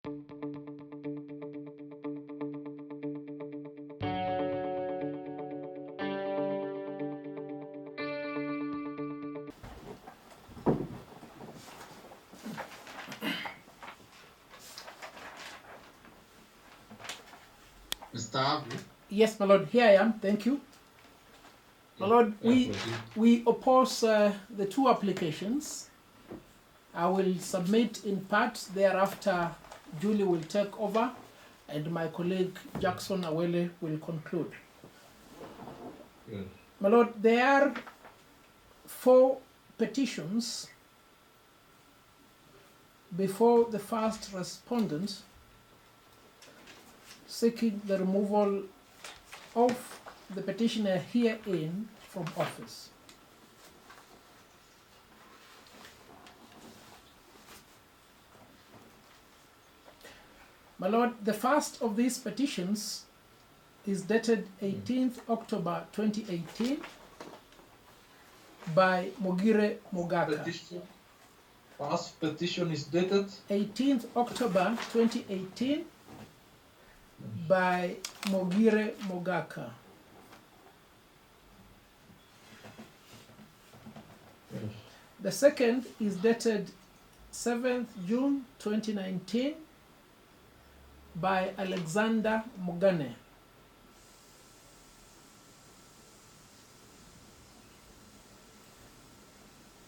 Mr. Havi? Yes, my lord, here I am. Thank you. My lord, we oppose the two applications. I will submit in part, thereafter Julie will take over and my colleague Jackson Awele will conclude. Yes. My lord, there are 4 petitions before the first respondent seeking the removal of the petitioner herein from office. My lord, the first of these petitions is dated 18th October 2018 by Mogire Mogaka. First petition is dated 18th October 2018 by Mogire Mogaka. Yes. The second is dated 7th June 2019 by Alexander Mugane.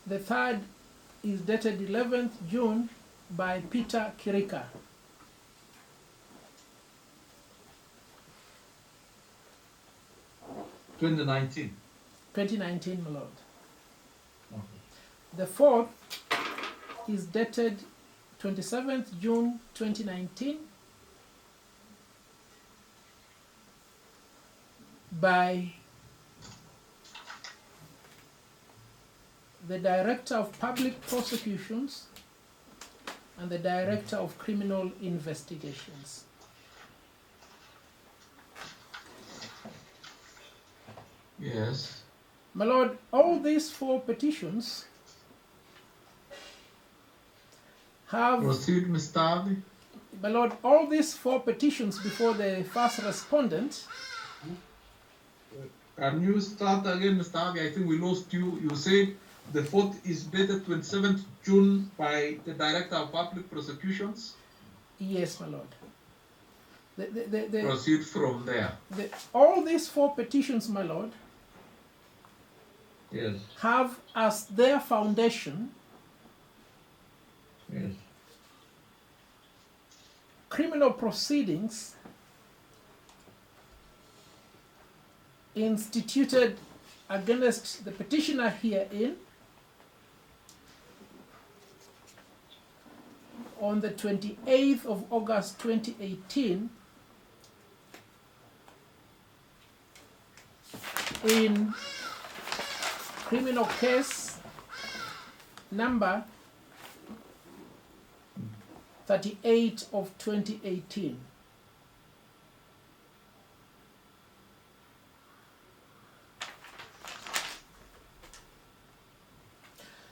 The third is dated 11th June by Peter Kirika. (2019). 2019, my lord. Okay. The fourth is dated 27th June 2019 by the Director of Public Prosecutions and the Director of Criminal Investigations. Yes. My lord, all these 4 petitions have... Proceed, Mr. Havi. My lord, all these 4 petitions before the first respondent... Can you start again, Mr. Havi? I think we lost you. You said the fourth is dated 27th June by the Director of Public Prosecutions. Yes, my lord. Proceed from there. All these 4 petitions, my lord, Yes. have as their foundation Yes. criminal proceedings instituted against the petitioner herein on the 28th of August 2018 in criminal case number 38 of 2018.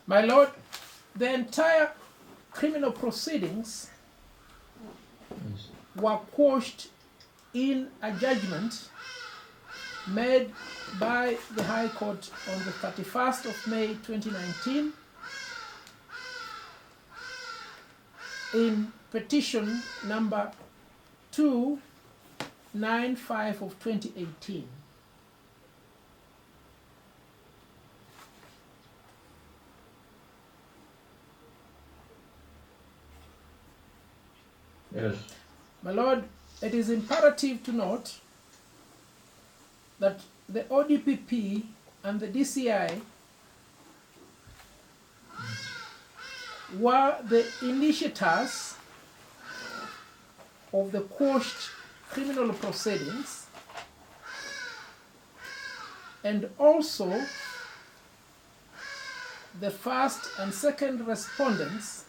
My lord, the entire criminal proceedings Yes. were quashed in a judgment made by the High Court on the 31st of May 2019 in petition number 295 of 2018. Yes. My lord, it is imperative to note that the ODPP and the DCI were the initiators of the quashed criminal proceedings and also the first and second respondents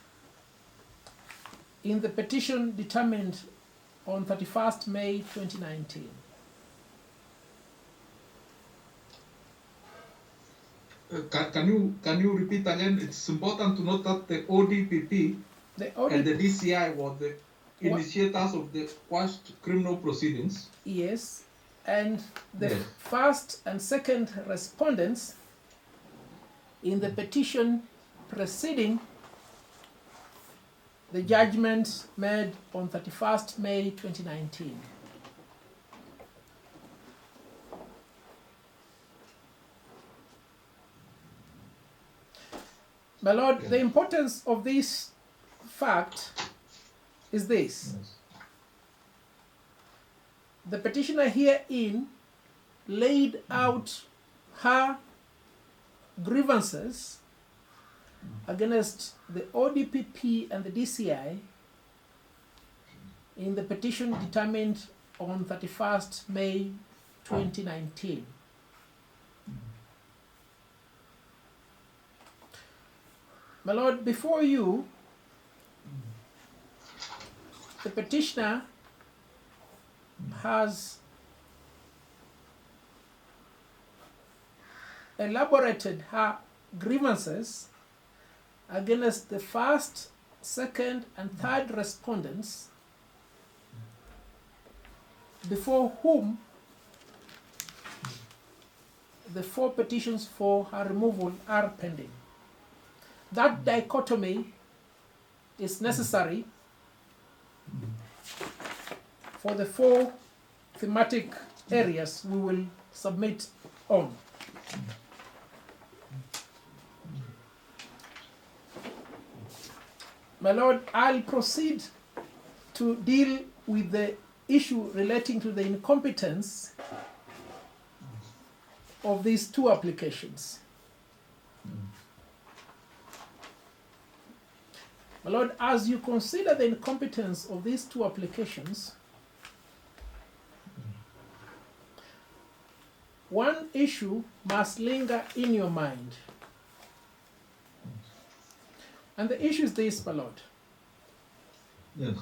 in the petition determined on 31st May 2019. Can you repeat again? It's important to note that the ODPP and the DCI were the initiators of the quashed criminal proceedings. Yes, and the Yes. first and second respondents in the petition preceding the judgment made on 31st May 2019. My Lord, the importance of this fact is this. Yes. The petitioner herein laid out her grievances against the ODPP and the DCI in the petition determined on 31st May 2019. My Lord, before you, the petitioner has elaborated her grievances against the first, second, and third respondents before whom the 4 petitions for her removal are pending. That dichotomy is necessary for the 4 thematic areas we will submit on. My Lord, I'll proceed to deal with the issue relating to the incompetence of these 2 applications. My Lord, as you consider the incompetence of these 2 applications, one issue must linger in your mind. And the issue is this, my Lord. Yes.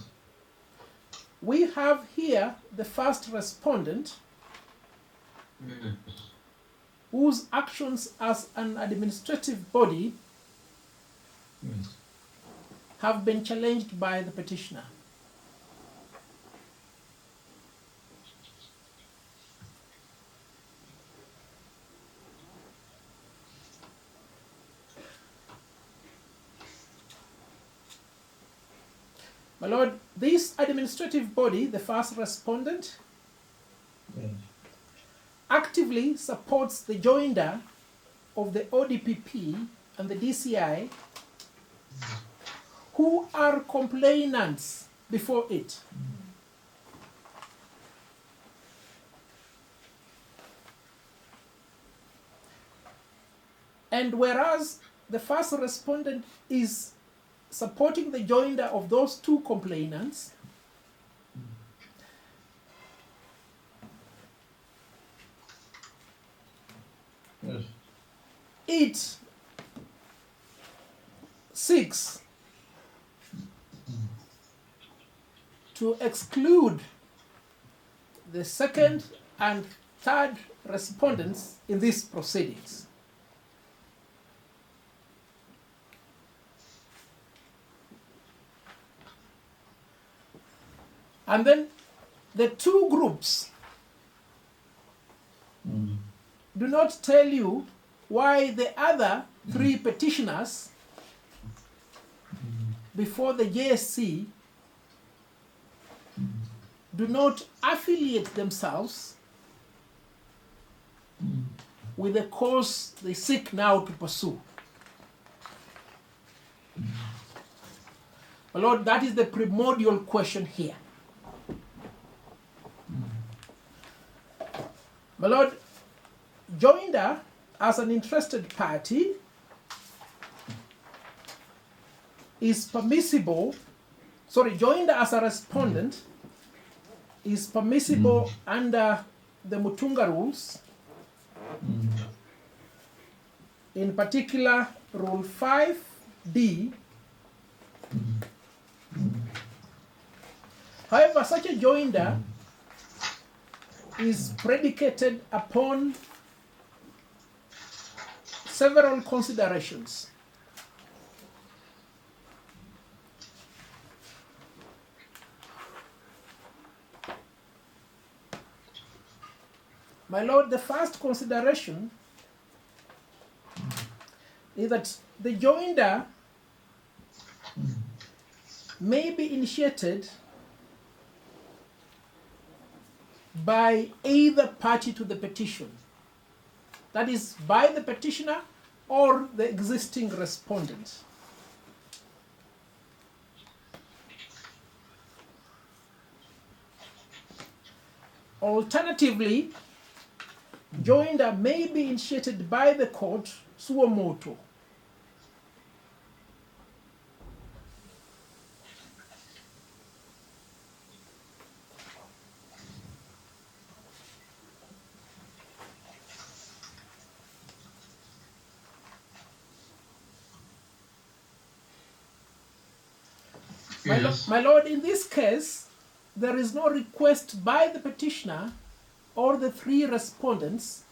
We have here the first respondent Yes. whose actions as an administrative body Yes. have been challenged by the petitioner. My Lord, this administrative body, the first respondent, Yes. actively supports the joinder of the ODPP and the DCI who are complainants before it. And whereas the first respondent is supporting the joinder of those 2 complainants, Yes. it seeks to exclude the second and third respondents in these proceedings. And then the 2 groups do not tell you why the other 3 petitioners before the JSC do not affiliate themselves with the cause they seek now to pursue. My Lord, that is the primordial question here. My Lord, joinder as an interested party is permissible, joinder as a respondent is permissible under the Mutunga rules, in particular Rule 5D. However, such a joinder is predicated upon several considerations. My Lord, the first consideration is that the joinder may be initiated by either party to the petition, that is, by the petitioner or the existing respondent. Alternatively, joinder may be initiated by the court suo motu. Yes. My Lord, in this case, there is no request by the petitioner or the three respondents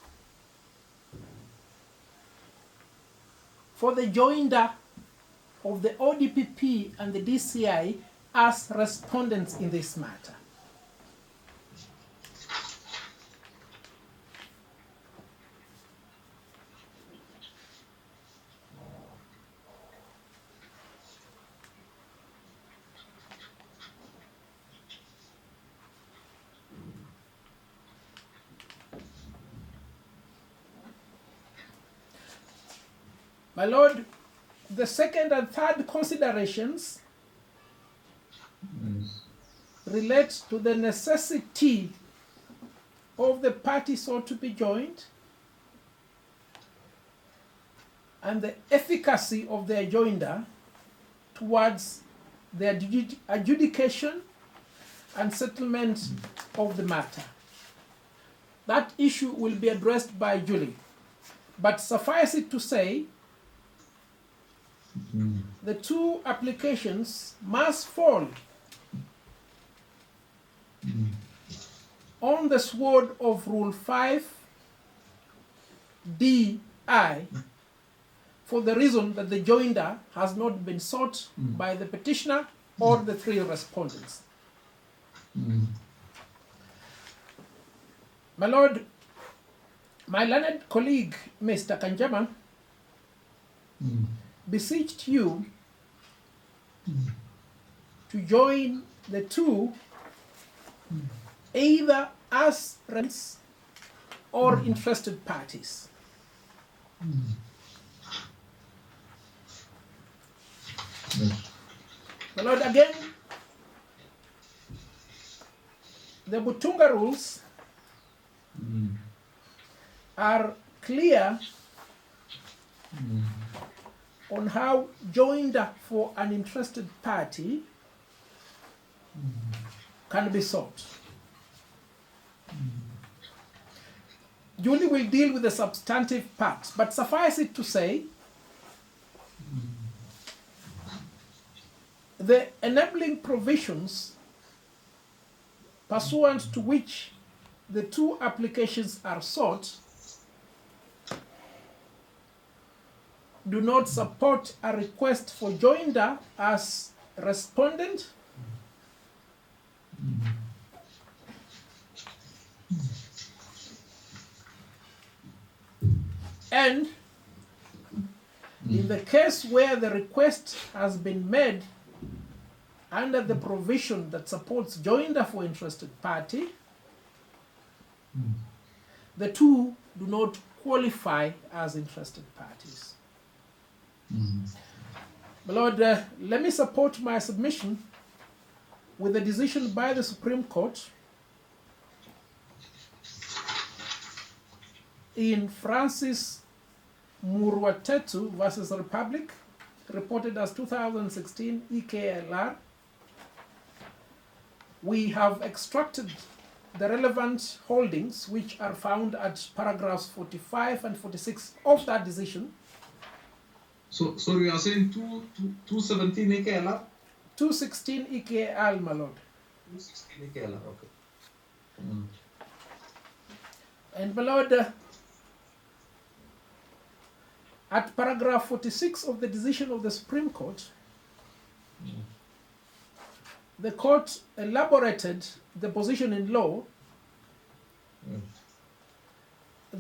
for the joinder of the ODPP and the DCI as respondents in this matter. My Lord, the second and third considerations relate to the necessity of the party sought to be joined and the efficacy of their joinder towards the adjudication and settlement of the matter. That issue will be addressed by Julie. But suffice it to say, the two applications must fall on the sword of Rule 5(d)(I) for the reason that the joinder has not been sought by the petitioner or the three respondents. My Lord, my learned colleague, Mr. Kanjama, beseeched you to join the two either as friends or interested parties. My Lord, again, the Butunga rules are clear on how joinder for an interested party can be sought. Julie will deal with the substantive parts, but suffice it to say, the enabling provisions pursuant to which the two applications are sought do not support a request for joinder as respondent and in the case where the request has been made under the provision that supports joinder for interested party, the two do not qualify as interested parties. My Lord, let me support my submission with the decision by the Supreme Court in Francis Murwatetu versus Republic, reported as 2016 EKLR. We have extracted the relevant holdings which are found at paragraphs 45 and 46 of that decision. So you are saying 217 EKLR? 216 EKL, my Lord. 216 EKLR, okay. And my Lord, at paragraph 46 of the decision of the Supreme Court, the court elaborated the position in law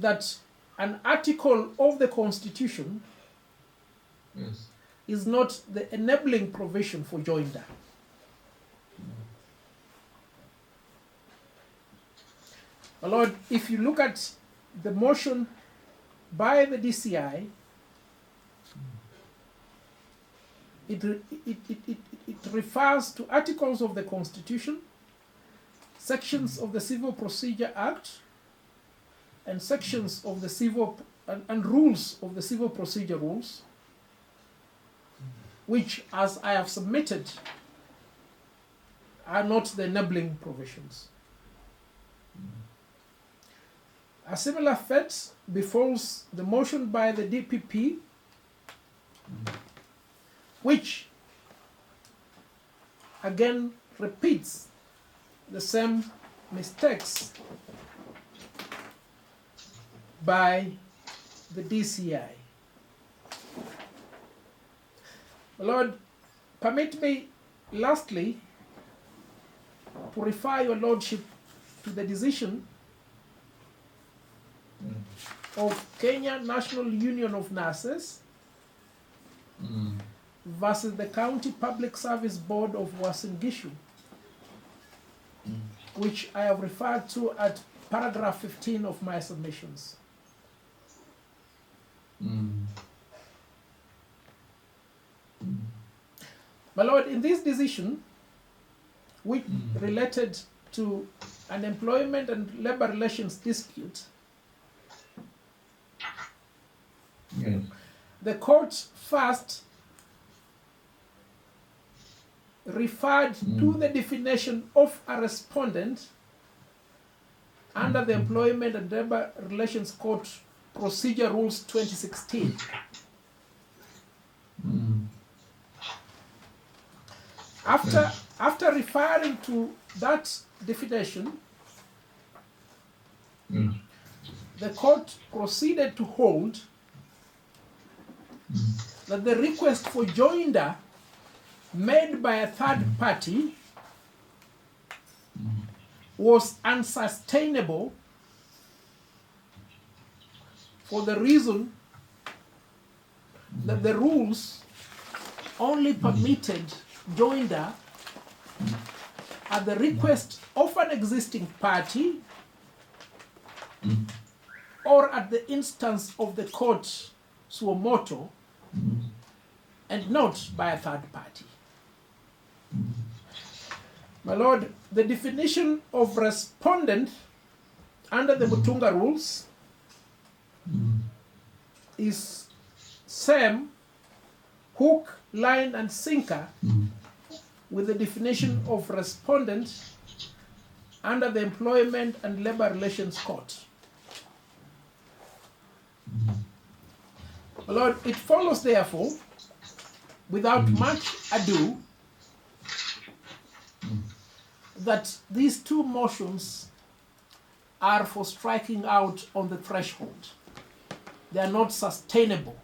that an article of the Constitution Yes. is not the enabling provision for joinder. My Lord, if you look at the motion by the DCI, it refers to articles of the Constitution, sections of the Civil Procedure Act, and sections of the civil and rules of the Civil Procedure Rules, which, as I have submitted, are not the enabling provisions. A similar fate befalls the motion by the DPP, which again repeats the same mistakes by the DCI. Lord, permit me lastly to refer your Lordship to the decision of Kenya National Union of Nurses versus the County Public Service Board of Uasin Gishu, which I have referred to at paragraph 15 of my submissions. My Lord, in this decision, which related to an employment and labor relations dispute, Yes. the court first referred to the definition of a respondent under the Employment and Labor Relations Code Procedure Rules 2016. After referring to that definition, the court proceeded to hold that the request for joinder made by a third party was unsustainable for the reason that the rules only permitted joinder at the request of an existing party or at the instance of the court suo motu and not by a third party. My Lord, the definition of respondent under the Mutunga rules is same hook, line, and sinker with the definition of respondent under the Employment and Labor Relations Code. My Lord, it follows therefore, without much ado, that these two motions are for striking out on the threshold. They are not sustainable